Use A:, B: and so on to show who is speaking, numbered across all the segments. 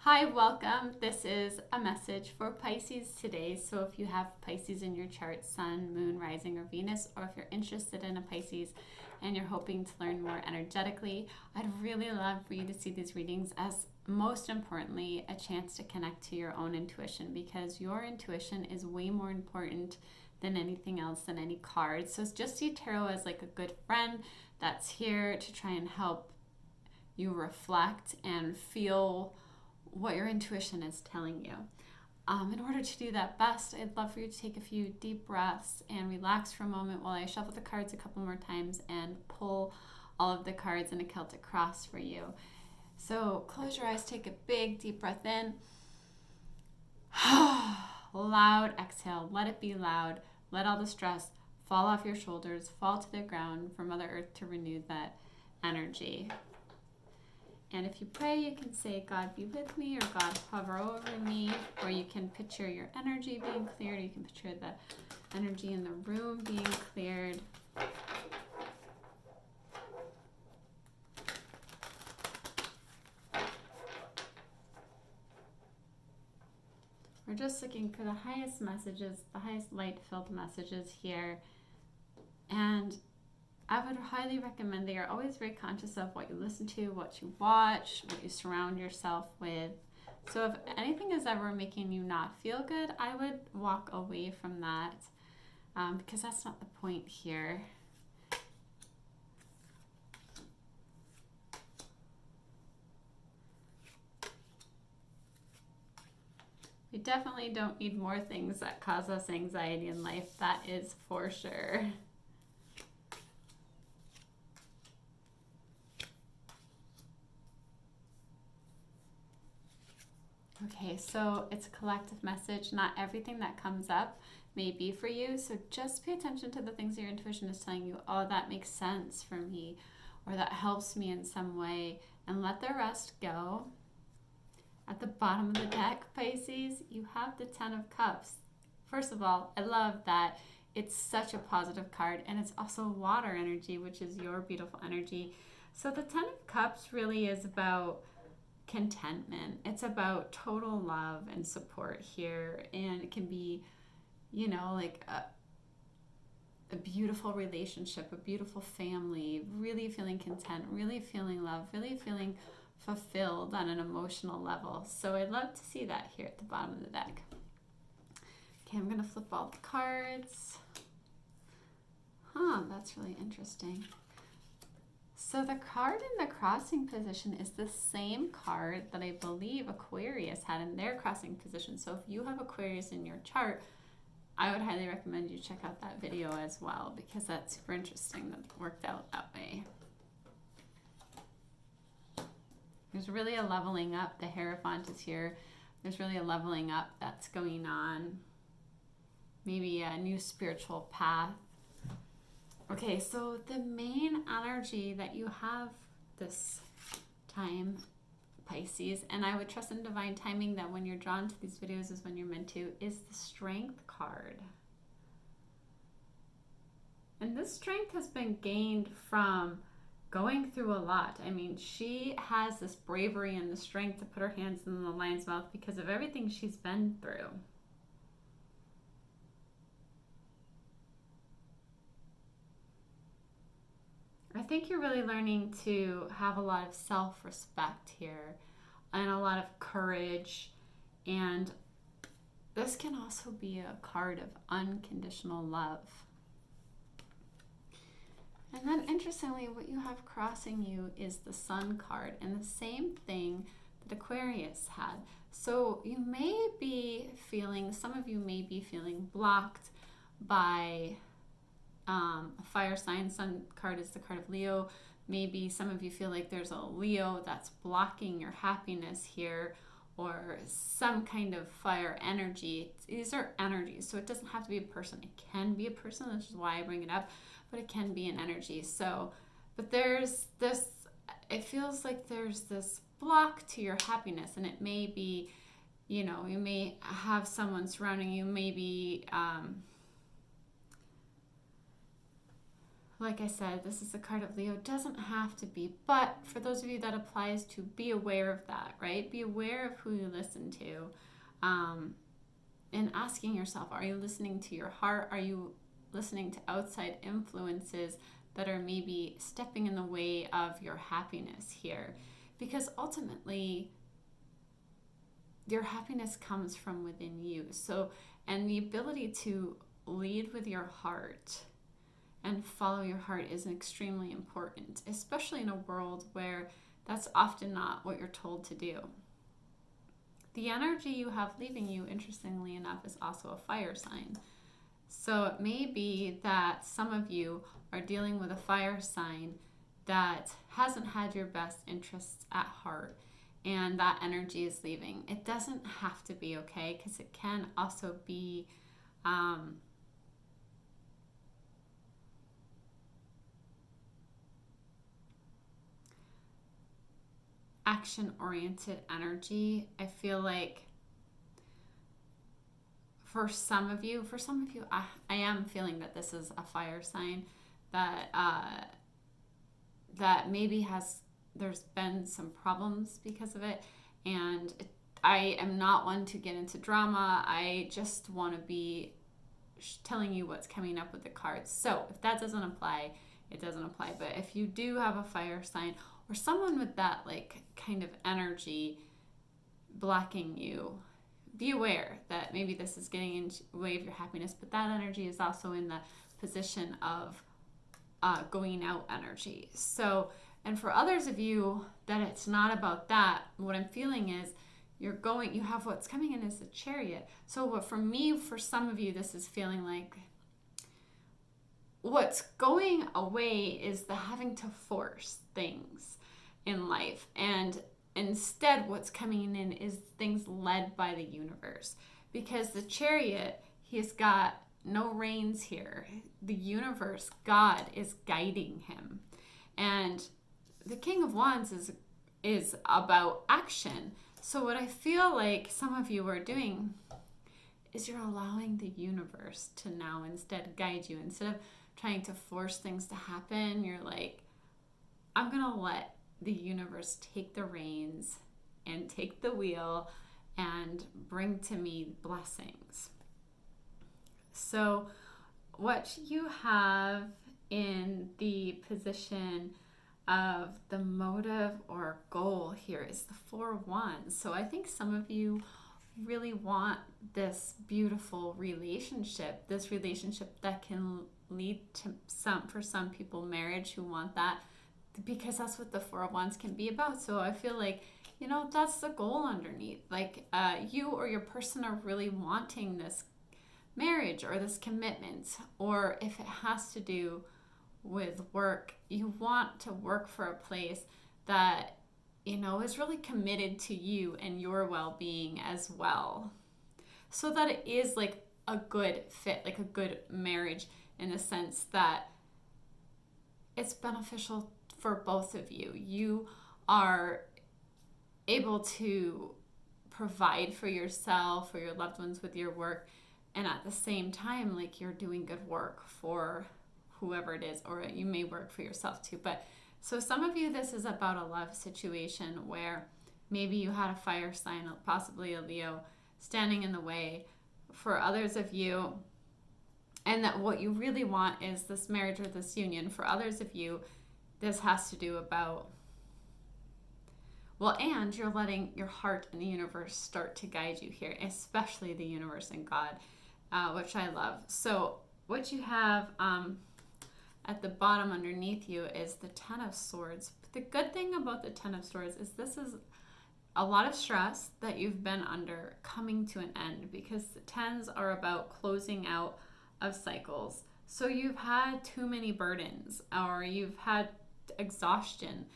A: Hi, welcome. This is a message for Pisces today. So if you have Pisces in your chart, Sun, Moon, Rising, or Venus, or if you're interested in a Pisces and you're hoping to learn more energetically, I'd really love for you to see these readings as, most importantly, a chance to connect to your own intuition, because your intuition is way more important than anything else, than any cards. So just see tarot as like a good friend that's here to try and help you reflect and feel what your intuition is telling you. In order to do that best, I'd love for you to take a few deep breaths and relax for a moment while I shuffle the cards a couple more times and pull all of the cards in a Celtic cross for you. So close your eyes, take a big deep breath in. Loud exhale, let it be loud. Let all the stress fall off your shoulders, fall to the ground for Mother Earth to renew that energy. And if you pray, you can say, God be with me, or God hover over me, or you can picture your energy being cleared, or you can picture the energy in the room being cleared. We're just looking for the highest messages, the highest light-filled messages here. And I would highly recommend that you're always very conscious of what you listen to, what you watch, what you surround yourself with. So if anything is ever making you not feel good, I would walk away from that, because that's not the point here. We definitely don't need more things that cause us anxiety in life, that is for sure. Okay, so it's a collective message. Not everything that comes up may be for you, so just pay attention to the things that your intuition is telling you. Oh, that makes sense for me, or that helps me in some way, and let the rest go. At the bottom of the deck, Pisces, you have the Ten of Cups. First of all, I love that it's such a positive card, and it's also water energy, which is your beautiful energy. So the Ten of Cups really is about contentment. It's about total love and support here, and it can be, like a beautiful relationship, a beautiful family, really feeling content, really feeling love, really feeling fulfilled on an emotional level. So I'd love to see that here at the bottom of the deck. Okay, I'm going to flip all the cards. That's really interesting. So the card in the crossing position is the same card that I believe Aquarius had in their crossing position. So if you have Aquarius in your chart, I would highly recommend you check out that video as well, because that's super interesting that it worked out that way. There's really a leveling up. The Hierophant is here. There's really a leveling up that's going on. Maybe a new spiritual path. Okay, so the main energy that you have this time, Pisces, and I would trust in divine timing that when you're drawn to these videos is when you're meant to, is the Strength card. And this strength has been gained from going through a lot. I mean, she has this bravery and the strength to put her hands in the lion's mouth because of everything she's been through. I think you're really learning to have a lot of self-respect here and a lot of courage. And this can also be a card of unconditional love. And then interestingly, what you have crossing you is the Sun card, and the same thing that Aquarius had. So you may be feeling, some of you may be feeling blocked by a fire sign. Sun card is the card of Leo. Maybe some of you feel like there's a Leo that's blocking your happiness here, or some kind of fire energy. These are energies, so it doesn't have to be a person. It can be a person, which is why I bring it up, but it can be an energy. So, but there's this, it feels like there's this block to your happiness, and it may be, you may have someone surrounding you, maybe like I said, this is the card of Leo. It doesn't have to be, but for those of you that applies to, be aware of that, right? Be aware of who you listen to. And asking yourself, are you listening to your heart? Are you listening to outside influences that are maybe stepping in the way of your happiness here? Because ultimately, your happiness comes from within you. So, and the ability to lead with your heart and follow your heart is extremely important, especially in a world where that's often not what you're told to do. The energy you have leaving you, interestingly enough, is also a fire sign. So it may be that some of you are dealing with a fire sign that hasn't had your best interests at heart, and that energy is leaving. It doesn't have to be, okay, because it can also be action-oriented energy. I feel like for some of you, I am feeling that this is a fire sign that that maybe there's been some problems because of it, and I am not one to get into drama. I just want to be telling you what's coming up with the cards. So if that doesn't apply, it doesn't apply. But if you do have a fire sign or someone with that like kind of energy blocking you, be aware that maybe this is getting in the way of your happiness, but that energy is also in the position of going out energy. So, and for others of you that it's not about that, what I'm feeling is you have what's coming in is the Chariot. So what for me, for some of you, this is feeling like what's going away is the having to force things in life. And instead, what's coming in is things led by the universe. Because the Chariot, he's got no reins here. The universe, God, is guiding him. And the King of Wands is about action. So what I feel like some of you are doing is you're allowing the universe to now instead guide you. Instead of trying to force things to happen, you're like, I'm going to let the universe take the reins and take the wheel and bring to me blessings. So what you have in the position of the motive or goal here is the Four of Wands. So I think some of you really want this beautiful relationship, this relationship that can lead to for some people, marriage, who want that, because that's what the Four of Wands can be about. So I feel like, that's the goal underneath. Like you or your person are really wanting this marriage or this commitment, or if it has to do with work, you want to work for a place that, is really committed to you and your well-being as well. So that it is like a good fit, like a good marriage, in the sense that it's beneficial for both of you. You are able to provide for yourself or your loved ones with your work, and at the same time, like, you're doing good work for whoever it is, or you may work for yourself too. But so some of you, this is about a love situation where maybe you had a fire sign, possibly a Leo, standing in the way. For others of you, and that what you really want is this marriage or this union. For others of you, this has to do about, and you're letting your heart and the universe start to guide you here, especially the universe and God, which I love. So what you have at the bottom underneath you is the Ten of Swords. But the good thing about the Ten of Swords is this is a lot of stress that you've been under coming to an end, because the tens are about closing out of cycles. So you've had too many burdens, or you've had exhaustion.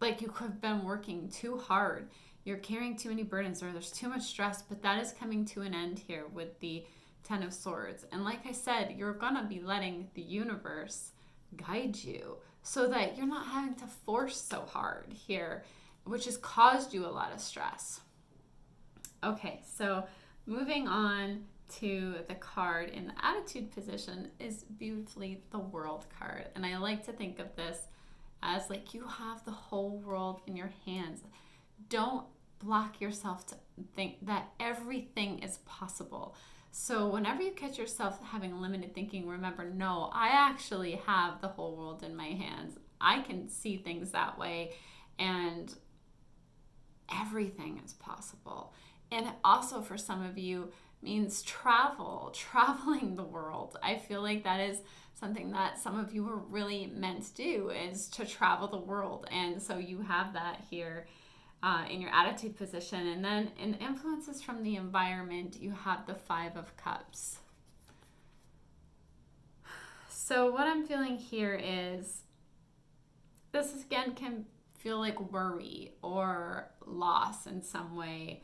A: Like you could have been working too hard. You're carrying too many burdens, or there's too much stress, but that is coming to an end here with the Ten of Swords. And like I said, you're going to be letting the universe guide you so that you're not having to force so hard here, which has caused you a lot of stress. Okay, so moving on to the card in the attitude position is beautifully the World card. And I like to think of this as like you have the whole world in your hands. Don't block yourself to think that everything is possible. So whenever you catch yourself having limited thinking, remember, no, I actually have the whole world in my hands. I can see things that way, and everything is possible. And also for some of you means traveling the world. I feel like that is something that some of you were really meant to do, is to travel the world. And so you have that here in your attitude position. And then in influences from the environment, you have the 5 of Cups. So what I'm feeling here is this again can feel like worry or loss in some way,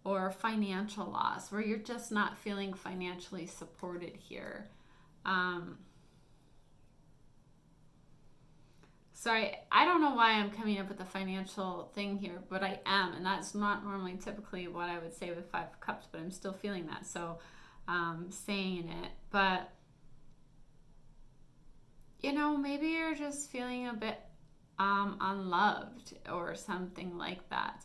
A: or financial loss, where you're just not feeling financially supported here. Sorry, I don't know why I'm coming up with a financial thing here, but I am, and that's not normally typically what I would say with 5 of Cups, but I'm still feeling that, so saying it. But, you know, maybe you're just feeling a bit unloved or something like that.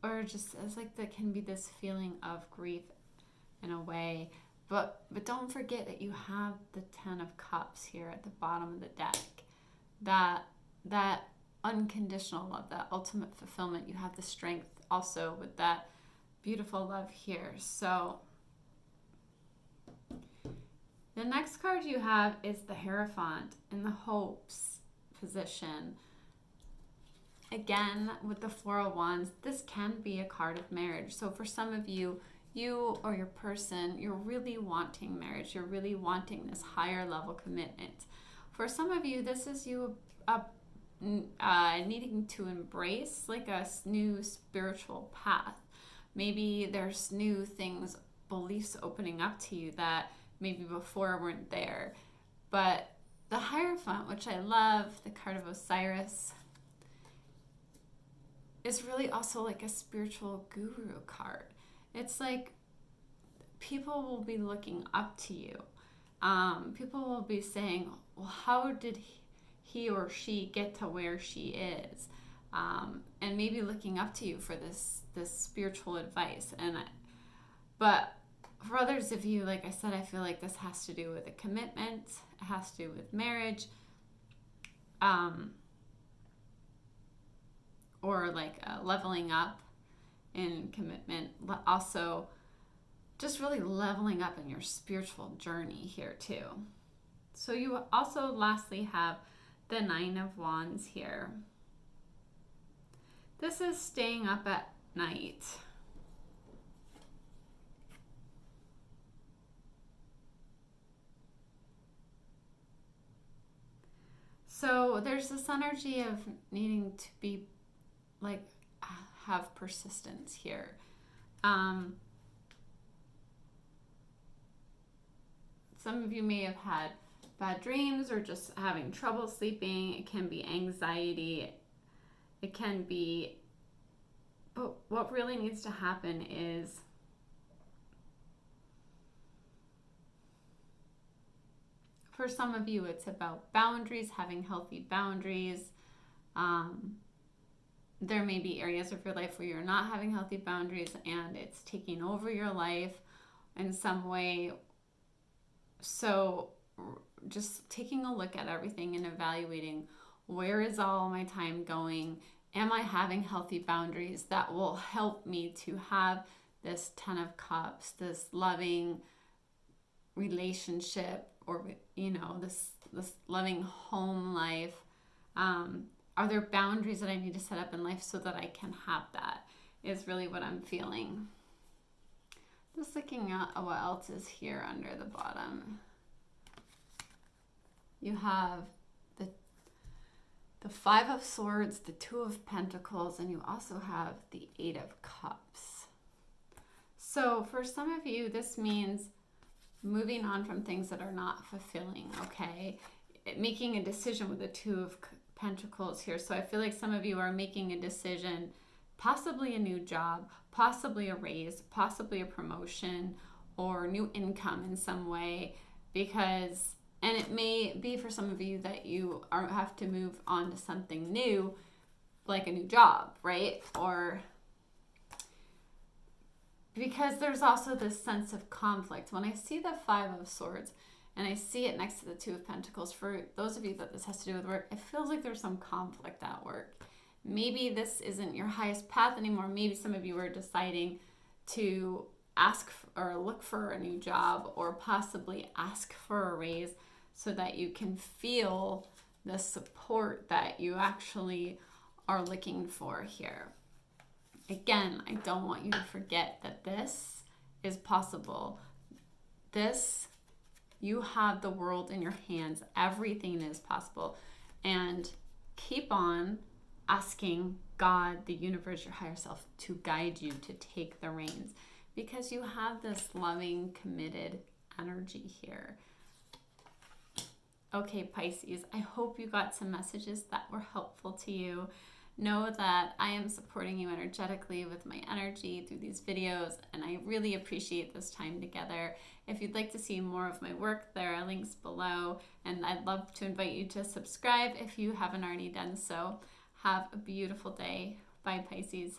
A: Or just as like there can be this feeling of grief in a way, but don't forget that you have the 10 of Cups here at the bottom of the deck. That unconditional love, that ultimate fulfillment. You have the strength also with that beautiful love here. So the next card you have is the Hierophant in the Hopes position. Again, with the Four of Wands, this can be a card of marriage. So for some of you, you or your person, you're really wanting marriage. You're really wanting this higher level commitment. For some of you, this is you needing to embrace like a new spiritual path. Maybe there's new things, beliefs opening up to you that maybe before weren't there. But the Hierophant, which I love, the card of Osiris, is really also like a spiritual guru card. It's like people will be looking up to you. People will be saying, well, how did he or she get to where she is? And maybe looking up to you for this spiritual advice. But for others of you, like I said, I feel like this has to do with a commitment. It has to do with marriage. Or like leveling up in commitment. Also, just really leveling up in your spiritual journey here too. So you also lastly have the 9 of Wands here. This is staying up at night. So there's this energy of needing to be like have persistence here. Some of you may have had bad dreams or just having trouble sleeping. It can be anxiety. It can be, but what really needs to happen is for some of you, it's about boundaries, having healthy boundaries. There may be areas of your life where you're not having healthy boundaries and it's taking over your life in some way. So just taking a look at everything and evaluating, where is all my time going? Am I having healthy boundaries that will help me to have this 10 of Cups, this loving relationship, or, you know, this loving home life? Are there boundaries that I need to set up in life so that I can have that, is really what I'm feeling. Just looking at what else is here under the bottom. You have the 5 of Swords, the 2 of Pentacles, and you also have the 8 of Cups. So for some of you, this means moving on from things that are not fulfilling, okay? making a decision with the Two of Pentacles here. So I feel like some of you are making a decision, possibly a new job, possibly a raise, possibly a promotion, or new income in some way, because, and it may be for some of you that you have to move on to something new, like a new job, right? Or because there's also this sense of conflict. When I see the Five of Swords and I see it next to the Two of Pentacles, for those of you that this has to do with work, it feels like there's some conflict at work. Maybe this isn't your highest path anymore. Maybe some of you are deciding to ask or look for a new job, or possibly ask for a raise, so that you can feel the support that you actually are looking for here. Again, I don't want you to forget that this is possible. This, you have the world in your hands. Everything is possible. And keep on asking God, the universe, your higher self, to guide you, to take the reins, because you have this loving, committed energy here. Okay, Pisces, I hope you got some messages that were helpful to you. Know that I am supporting you energetically with my energy through these videos, and I really appreciate this time together. If you'd like to see more of my work, there are links below, and I'd love to invite you to subscribe if you haven't already done so. Have a beautiful day. Bye, Pisces.